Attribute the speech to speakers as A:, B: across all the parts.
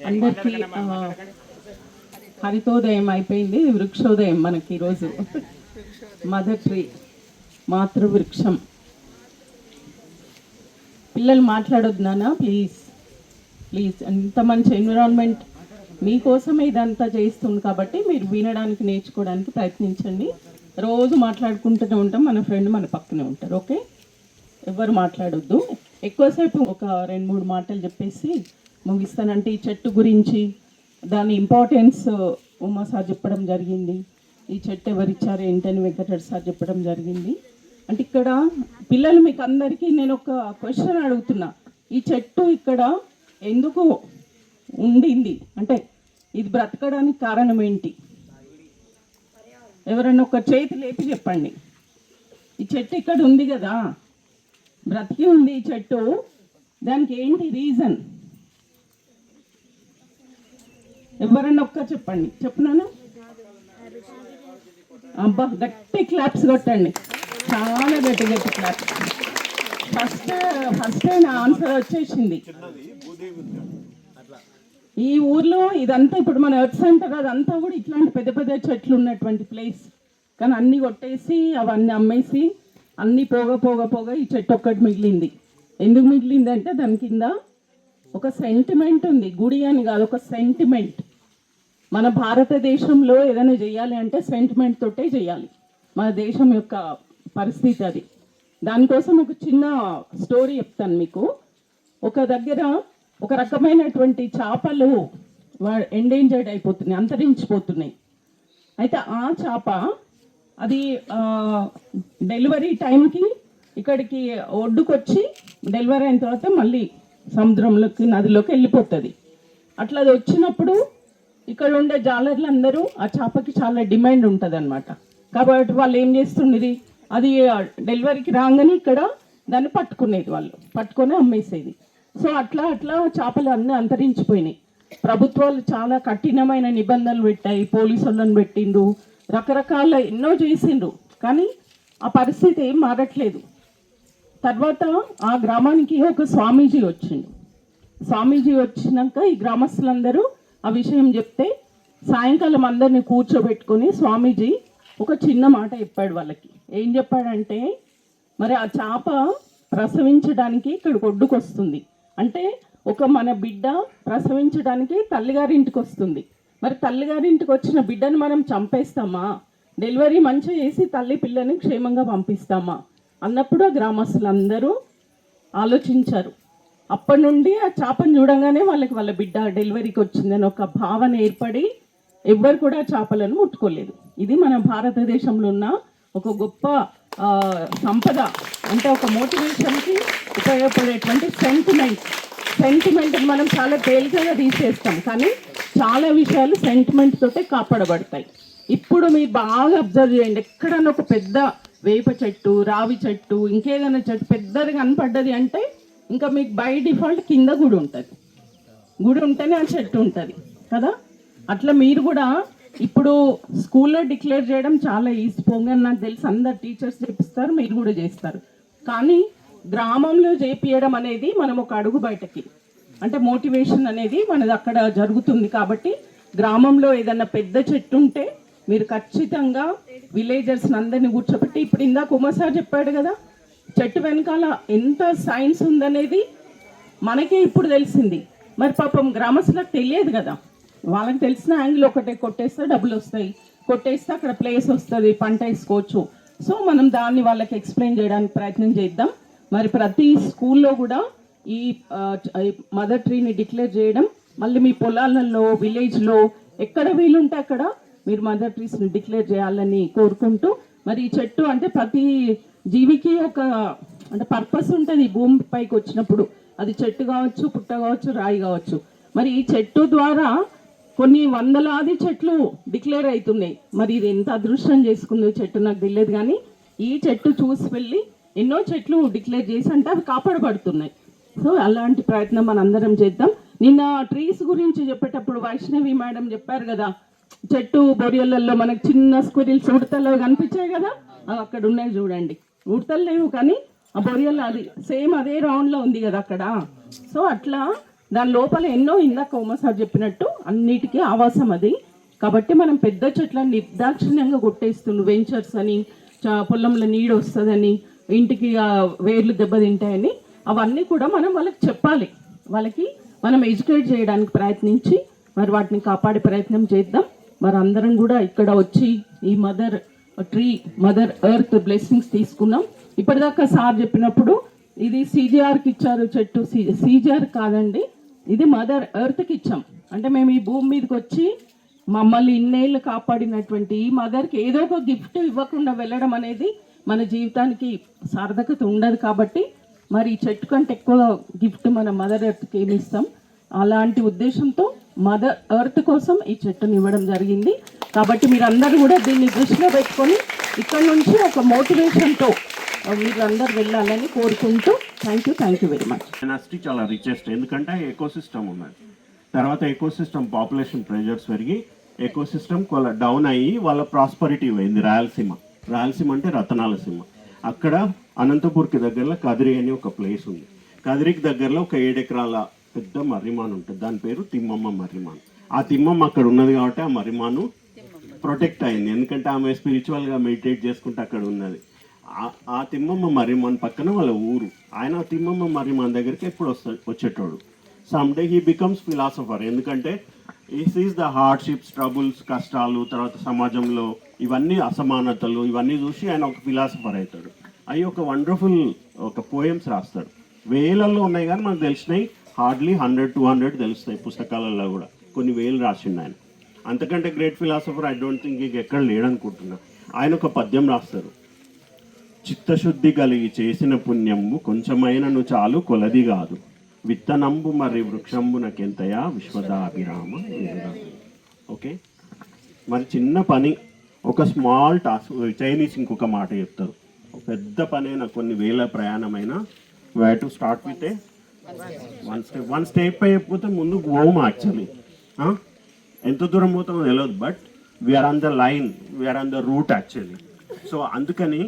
A: అందరికీ హరితోదయం అయిపోయింది, వృక్షోదయం మనకి ఈరోజు. మదర్ ట్రీ, మాతృవృక్షం. పిల్లలు మాట్లాడొద్దు నాన్న, ప్లీజ్ ప్లీజ్. ఎంత మంచి ఎన్విరాన్మెంట్ మీకోసమే ఇదంతా చేస్తుంది కాబట్టి మీరు వినడానికి నేర్చుకోవడానికి ప్రయత్నించండి. రోజు మాట్లాడుకుంటూనే ఉంటాం, మన ఫ్రెండ్ మన పక్కనే ఉంటారు. ఓకే, ఎవరు మాట్లాడొద్దు. ఎక్కువసేపు ఒక 2-3 మాటలు చెప్పేసి ముగిస్తానంటే ఈ చెట్టు గురించి, దాని ఇంపార్టెన్స్ ఉమా సార్ చెప్పడం జరిగింది. ఈ చెట్టు ఎవరిచ్చారు ఏంటని వెంకటరెడ్డి సార్ చెప్పడం జరిగింది. అంటే ఇక్కడ పిల్లలు మీకు అందరికీ నేను ఒక క్వశ్చన్ అడుగుతున్నా, ఈ చెట్టు ఇక్కడ ఎందుకు ఉండింది, అంటే ఇది బ్రతకడానికి కారణం ఏంటి? ఎవరైనా ఒక చేతి లేపి చెప్పండి. ఈ చెట్టు ఇక్కడ ఉంది కదా, బ్రతికి ఉంది ఈ చెట్టు, దానికి ఏంటి రీజన్? ఎవరన్నా ఒక్క చెప్పండి. చెప్పున్నాను అబ్బా, గట్టి క్లాప్స్ కొట్టండి, చాలా గట్టి గట్టి క్లాప్స్. ఫస్ట్ నా ఆన్సర్ వచ్చేసింది. ఈ ఊర్లో ఇదంతా ఇప్పుడు మన ఎర్త్ సెంటర్ అదంతా కూడా ఇట్లాంటి పెద్ద పెద్ద చెట్లు ఉన్నటువంటి ప్లేస్, కానీ అన్నీ కొట్టేసి అవన్నీ అమ్మేసి అన్నీ పోగా ఈ చెట్టు ఒక్కటి మిగిలింది. ఎందుకు మిగిలింది అంటే దాని కింద ఒక సెంటిమెంట్ ఉంది. గుడి అని కాదు, ఒక సెంటిమెంట్. మన భారతదేశంలో ఏదైనా చేయాలి అంటే సెంటిమెంట్ తోటే చేయాలి. మన దేశం యొక్క పరిస్థితి అది. దానికోసం ఒక చిన్న స్టోరీ చెప్తాను మీకు. ఒక దగ్గర ఒక రకమైనటువంటి చేపలు ఎండేంజర్డ్ అయిపోతున్నాయి, అంతరించిపోతున్నాయి. అయితే ఆ చేప అది డెలివరీ టైంకి ఇక్కడికి ఒడ్డుకొచ్చి డెలివరీ అయిన తర్వాత మళ్ళీ సముద్రంలోకి నదిలోకి వెళ్ళిపోతుంది. అట్లా అది వచ్చినప్పుడు ఇక్కడ ఉండే జాలర్లు అందరూ ఆ చేపకి చాలా డిమాండ్ ఉంటుంది అనమాట. కాబట్టి వాళ్ళు ఏం చేస్తుండేది, అది డెలివరీకి రాగానే ఇక్కడ దాన్ని పట్టుకునేది, వాళ్ళు పట్టుకొని అమ్మేసేది. సో అట్లా చేపలు అన్నీ అంతరించిపోయినాయి. ప్రభుత్వాలు చాలా కఠినమైన నిబంధనలు పెట్టాయి, పోలీసు వాళ్ళని పెట్టిండ్రు, రకరకాల ఎన్నో చేసిండ్రు, కానీ ఆ పరిస్థితి ఏం మారట్లేదు. తర్వాత ఆ గ్రామానికి ఒక స్వామీజీ వచ్చిండు. స్వామీజీ వచ్చినాక ఈ గ్రామస్తులందరూ ఆ విషయం చెప్తే సాయంకాలం అందరినీ కూర్చోబెట్టుకొని స్వామీజీ ఒక చిన్న మాట చెప్పాడు వాళ్ళకి. ఏం చెప్పాడంటే, మరి ఆ చేప ప్రసవించడానికి ఇక్కడ ఒడ్డుకు వస్తుంది, అంటే ఒక మన బిడ్డ ప్రసవించడానికి తల్లిగారింటికి వస్తుంది. మరి తల్లిగారింటికి వచ్చిన బిడ్డను మనం చంపేస్తామా, డెలివరీ మంచిగా చేసి తల్లి పిల్లని క్షేమంగా పంపిస్తామా అన్నప్పుడు ఆ గ్రామస్తులందరూ ఆలోచించారు. అప్పటి నుండి ఆ చేపను చూడంగానే వాళ్ళకి వాళ్ళ బిడ్డ డెలివరీకి వచ్చిందని ఒక భావన ఏర్పడి ఎవ్వరు కూడా చేపలను ముట్టుకోలేదు. ఇది మన భారతదేశంలో ఉన్న ఒక గొప్ప సంపద, అంటే ఒక మోటివేషన్కి ఉపయోగపడేటువంటి సెంటిమెంట్ మనం చాలా తేలికగా తీసేస్తాం, కానీ చాలా విషయాలు సెంటిమెంట్ తోటే కాపాడబడతాయి. ఇప్పుడు మీరు బాగా అబ్జర్వ్ చేయండి, ఎక్కడన్నా ఒక పెద్ద వేప చెట్టు, రావి చెట్టు, ఇంకేదైనా చెట్టు పెద్దది కనపడ్డది అంటే ఇంకా మీకు బై డిఫాల్ట్ కింద గుడి ఉంటుంది, గుడి ఉంటేనే ఆ చెట్టు ఉంటుంది కదా. అట్లా మీరు కూడా ఇప్పుడు స్కూల్లో డిక్లేర్ చేయడం చాలా ఈజీ, పొంగని నాకు తెలిసి అందరు టీచర్స్ చేపిస్తారు, మీరు కూడా చేస్తారు. కానీ గ్రామంలో చేపియడం అనేది మనం ఒక అడుగు బయటకి, అంటే మోటివేషన్ అనేది మనది అక్కడ జరుగుతుంది. కాబట్టి గ్రామంలో ఏదన్నా పెద్ద చెట్టు ఉంటే మీరు ఖచ్చితంగా విలేజర్స్ అందరినీ కూర్చోబెట్టి, ఇప్పుడు ఇందాక ఉమా సార్ చెప్పాడు కదా, చెట్టు వెనకాల ఎంత సైన్స్ ఉందనేది మనకే ఇప్పుడు తెలిసింది. మరి పాపం గ్రామస్తులకు తెలియదు కదా, వాళ్ళకి తెలిసిన యాంగిల్ ఒకటే, కొట్టేస్తే డబ్బులు వస్తాయి, కొట్టేస్తే అక్కడ ప్లేస్ వస్తుంది, పంట వేసుకోవచ్చు. సో మనం దాన్ని వాళ్ళకి ఎక్స్ప్లెయిన్ చేయడానికి ప్రయత్నం చేద్దాం. మరి ప్రతి స్కూల్లో కూడా ఈ మదర్ ట్రీని డిక్లేర్ చేయడం, మళ్ళీ మీ పొలాలలో విలేజ్లో ఎక్కడ వీలుంటే అక్కడ మీరు మదర్ ట్రీస్ని డిక్లేర్ చేయాలని కోరుకుంటూ, మరి ఈ చెట్టు అంటే ప్రతి జీవికి ఒక అంటే పర్పస్ ఉంటుంది. భూమి పైకి వచ్చినప్పుడు అది చెట్టు కావచ్చు, పుట్ట కావచ్చు, రాయి కావచ్చు. మరి ఈ చెట్టు ద్వారా కొన్ని వందలాది చెట్లు డిక్లేర్ అవుతున్నాయి. మరి ఇది ఎంత అదృష్టం చేసుకుందో చెట్టు నాకు తెలియదు, కానీ ఈ చెట్టు చూసి వెళ్ళి ఎన్నో చెట్లు డిక్లేర్ చేసి అంటే అవి కాపాడబడుతున్నాయి. సో అలాంటి ప్రయత్నం మనం అందరం చేద్దాం. నిన్న ట్రీస్ గురించి చెప్పేటప్పుడు వైష్ణవి మేడం చెప్పారు కదా, చెట్టు బొరియలలో మనకు చిన్న స్క్విరిల్స్ ఉడతలు కనిపించాయి కదా, అక్కడ ఉన్నాయి చూడండి. ఉడతలు లేవు కానీ ఆ బొరియలు అది సేమ్ అదే రౌండ్లో ఉంది కదా అక్కడ. సో అట్లా దాని లోపల ఎన్నో ఇందాక కోమ సార్ చెప్పినట్టు అన్నిటికీ ఆవాసం అది. కాబట్టి మనం పెద్ద చెట్లను నిర్దాక్షిణ్యంగా కొట్టేస్తుండ్రు, వెంచర్స్ అని, పొలంలో నీడు వస్తుందని, ఇంటికి వేర్లు దెబ్బతింటాయని. అవన్నీ కూడా మనం వాళ్ళకి చెప్పాలి, వాళ్ళకి మనం ఎడ్యుకేట్ చేయడానికి ప్రయత్నించి మరి వాటిని కాపాడే ప్రయత్నం చేద్దాం. మరి అందరం కూడా ఇక్కడ వచ్చి ఈ mother tree, mother earth blessings తీసుకున్నాం. ఇప్పటిదాకా సార్ చెప్పినప్పుడు ఇది సీజీఆర్కి ఇచ్చారు చెట్టు, సీజీఆర్ కాదండి, ఇది మదర్ ఎర్త్కి ఇచ్చాం. అంటే మేము ఈ భూమి మీదకి వచ్చి మమ్మల్ని ఇన్నేళ్ళు కాపాడినటువంటి ఈ మదర్కి ఏదో ఒక గిఫ్ట్ ఇవ్వకుండా వెళ్ళడం అనేది మన జీవితానికి సార్థకత ఉండదు. కాబట్టి మరి ఈ చెట్టు కంటే ఎక్కువ గిఫ్ట్ మన మదర్ ఎర్త్కి ఏమి ఇస్తాం. అలాంటి ఉద్దేశంతో మదర్ ఎర్త్ కోసం ఈ చెట్టుని ఇవ్వడం జరిగింది. కాబట్టి మీరందరూ కూడా దీన్ని దృష్టిలో పెట్టుకొని ఇక్కడ నుంచి ఒక మోటివేషన్తో మీరందరూ వెళ్ళాలని కోరుకుంటూ thank you very much.
B: Dynasty చాలా రిచెస్ట్, ఎందుకంటే ఎకోసిస్టమ్ ఉన్నది. తర్వాత ఎకోసిస్టమ్ పాపులేషన్ ప్రెజర్స్ పెరిగి ఎకోసిస్టమ్ డౌన్ అయ్యి వాళ్ళ ప్రాస్పరిటీ పోయింది. రాయలసీమ అంటే రతనాల సీమ. అక్కడ అనంతపూర్కి దగ్గరలో కదిరి అని ఒక ప్లేస్ ఉంది. కదిరికి దగ్గరలో ఒక 7 ఎకరాల పెద్ద మర్రిమాన్ ఉంటుంది, దాని పేరు తిమ్మమ్మ మర్రిమాన్. ఆ తిమ్మమ్మ అక్కడ ఉన్నది కాబట్టి ఆ మర్రిమాను ప్రొటెక్ట్ అయింది, ఎందుకంటే ఆమె స్పిరిచువల్గా మెడిటేట్ చేసుకుంటే అక్కడ ఉన్నది. ఆ తిమ్మమ్మ మర్రిమాన్ పక్కన వాళ్ళ ఊరు. ఆయన తిమ్మమ్మ మర్రిమాన్ దగ్గరికి ఎప్పుడు వచ్చేటోడు. సమ్డే హీ బికమ్స్ ఫిలాసఫర్, ఎందుకంటే ఈ సీస్ ద హార్డ్షిప్స్, ట్రబుల్స్, కష్టాలు, తర్వాత సమాజంలో ఇవన్నీ అసమానతలు ఇవన్నీ చూసి ఆయన ఒక ఫిలాసఫర్ అవుతాడు. అవి ఒక వండర్ఫుల్ ఒక పోయమ్స్ రాస్తాడు. వేలల్లో ఉన్నాయి కానీ మనకు తెలిసినాయి హార్డ్లీ 100-200 తెలుస్తాయి పుస్తకాలలో కూడా. కొన్ని వేలు రాసిండు ఆయన. అంతకంటే great philosopher I don't think ఇంక ఎక్కడ లేడనుకుంటున్నా. ఆయన ఒక పద్యం రాస్తారు. చిత్తశుద్ధి కలిగి చేసిన పుణ్యంబు కొంచెమైనను చాలు కొలది కాదు, విత్తనంబు మరి వృక్షంబునకెంతయా విశ్వదాభిరామ. ఓకే, మరి చిన్న పని, ఒక స్మాల్ టాస్క్. చైనీస్ ఇంకొక మాట చెప్తారు, పెద్ద పనైనా కొన్ని వేల ప్రయాణమైనా we to start with a one step అయిపోతే ముందు పోము. యాక్చువల్లీ ఎంత దూరం పోతామో తెలియదు, but we're on the line, we're on the route actually. So అందుకని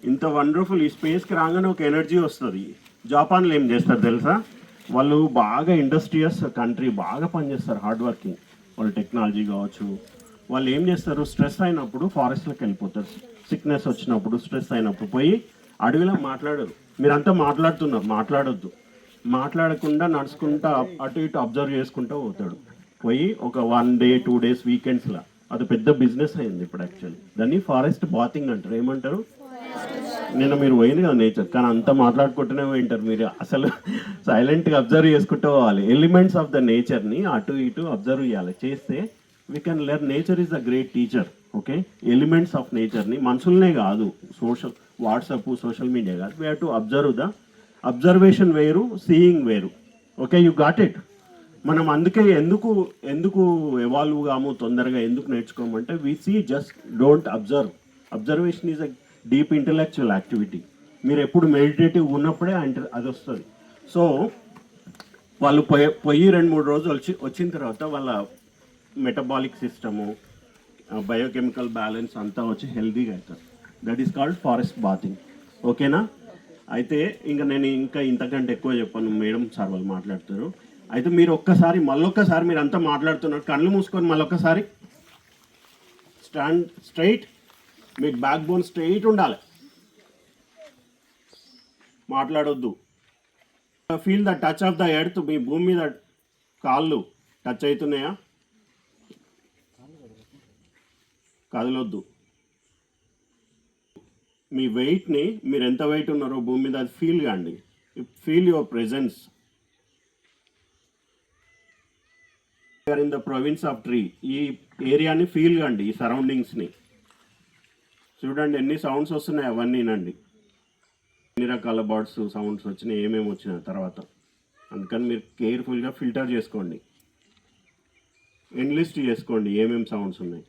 B: ఇంత వండర్ఫుల్ ఈ స్పేస్కి రాగానే ఒక ఎనర్జీ వస్తుంది. జపాన్లో ఏం చేస్తారు తెలుసా, వాళ్ళు బాగా ఇండస్ట్రియస్ కంట్రీ, బాగా పనిచేస్తారు, హార్డ్ వర్కింగ్. వాళ్ళు టెక్నాలజీ కావచ్చు, వాళ్ళు ఏం చేస్తారు, స్ట్రెస్ అయినప్పుడు ఫారెస్ట్లోకి వెళ్ళిపోతారు. సిక్నెస్ వచ్చినప్పుడు, స్ట్రెస్ అయినప్పుడు పోయి అడవిలో మాట్లాడరు. మీరంతా మాట్లాడొద్దు, మాట్లాడకుండా నడుచుకుంటా అటు ఇటు అబ్జర్వ్ చేసుకుంటూ పోతాడు. పోయి ఒక 1 day 2 days వీకెండ్స్లో అది పెద్ద బిజినెస్ అయింది ఇప్పుడు యాక్చువల్లీ. దాన్ని ఫారెస్ట్ బాతింగ్ అంటారు. ఏమంటారు, నేను మీరు పోయింది కదా నేచర్, కానీ అంతా మాట్లాడుకుంటూనే పోయింటారు. మీరు అసలు సైలెంట్గా అబ్జర్వ్ చేసుకుంటూ పోవాలి. ఎలిమెంట్స్ ఆఫ్ ద నేచర్ని అటు ఇటు అబ్జర్వ్ చేయాలి. చేస్తే we can learn. Nature is the great teacher. Okay, elements of నేచర్ని, మనుషులనే కాదు, వాట్సాప్ సోషల్ మీడియా కాదు, we have to observe. The observation వేరు, సీయింగ్ వేరు. Okay, you got it. మనం అందుకే ఎందుకు ఎవాల్వ్ కాము తొందరగా, ఎందుకు నేర్చుకోమంటే we see just don't observe. Observation is a deep intellectual activity. మీరు ఎప్పుడు మెడిటేటివ్ ఉన్నప్పుడే అది వస్తుంది. సో వాళ్ళు పోయి 2-3 రోజులు వచ్చిన తర్వాత వాళ్ళ మెటబాలిక్ సిస్టము, బయోకెమికల్ బ్యాలెన్స్ అంతా వచ్చి హెల్తీగా అవుతారు. That is called forest bathing. ఓకేనా? అయితే నేను ఇంతకంటే ఎక్కువ చెప్పాను, మేడం సార్ వాళ్ళు మాట్లాడుతారు. అయితే మీరు మళ్ళొక్కసారి మీరు అంతా మాట్లాడుతున్నారు, కళ్ళు మూసుకొని మళ్ళొక్కసారి స్టాండ్ స్ట్రైట్, మీకు బ్యాక్ బోన్ స్ట్రైట్ ఉండాలి, మాట్లాడొద్దు. Feel the touch of the earth. మీ భూమి మీద కాళ్ళు టచ్ అవుతున్నాయా? కదలొద్దు. మీ వెయిట్ని, మీరు ఎంత వెయిట్ ఉన్నారో భూమి మీద అది ఫీల్ కాండి. Feel your presence. In the province of tree. ఈ ఏరియాని ఫీల్ కాండి, ఈ సరౌండింగ్స్ని చూడండి. ఎన్ని సౌండ్స్ వస్తున్నాయి అవన్నీ వినండి. ఎన్ని రకాల బర్డ్స్ సౌండ్స్ వచ్చినాయి, ఏమేమి వచ్చినాయి తర్వాత. అందుకని మీరు కేర్ఫుల్గా ఫిల్టర్ చేసుకోండి, ఎన్లిస్ట్ చేసుకోండి ఏమేమి సౌండ్స్ ఉన్నాయి.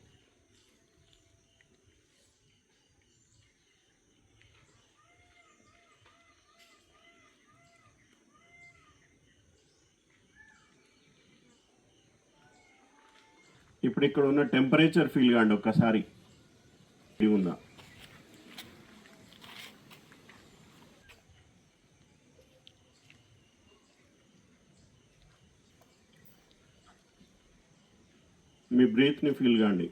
B: ఇప్పుడు ఇక్కడ ఉన్న టెంపరేచర్ ఫీల్ కాండి ఒక్కసారి. ఉందా? మీ బ్రీత్ని ఫీల్ కాండి.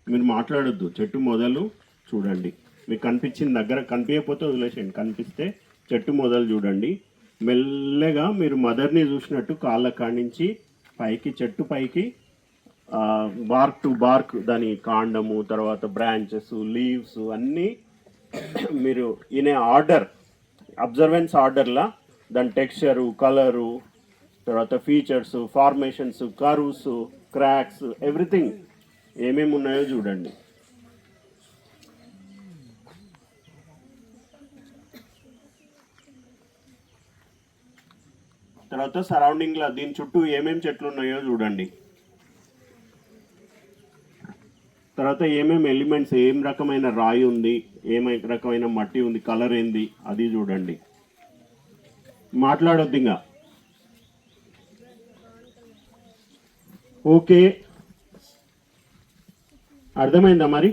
B: మీరు మాట్లాడొద్దు, చెట్టు మొదలు చూడండి. మీకు కనిపించిన దగ్గర కనిపించకపోతే వదిలేసేయండి, కనిపిస్తే చెట్టు మొదలు చూడండి. మెల్లగా మీరు మదర్ని చూసినట్టు కాళ్ళ కాడి నుంచి పైకి, చెట్టు పైకి బార్క్ టు బార్క్, దాని కాండము, తర్వాత బ్రాంచెస్, లీవ్స్ అన్నీ మీరు ఇన్ ఆర్డర్, అబ్జర్వెన్స్ ఆర్డర్లా దాని టెక్స్చరు, కలరు, తర్వాత features, formations, curves, cracks, everything ఏమేమి ఉన్నాయో చూడండి. తర్వాత సరౌండింగ్లో దీని చుట్టూ ఏమేమి చెట్లు ఉన్నాయో చూడండి. తర్వాత ఏమేమి ఎలిమెంట్స్, ఏం రకమైన రాయి ఉంది, రకమైన మట్టి ఉంది, కలర్ ఏంది అది చూడండి. మాట్లాడొద్దు ఇంకా. ఓకే, అర్థమైందా మరి?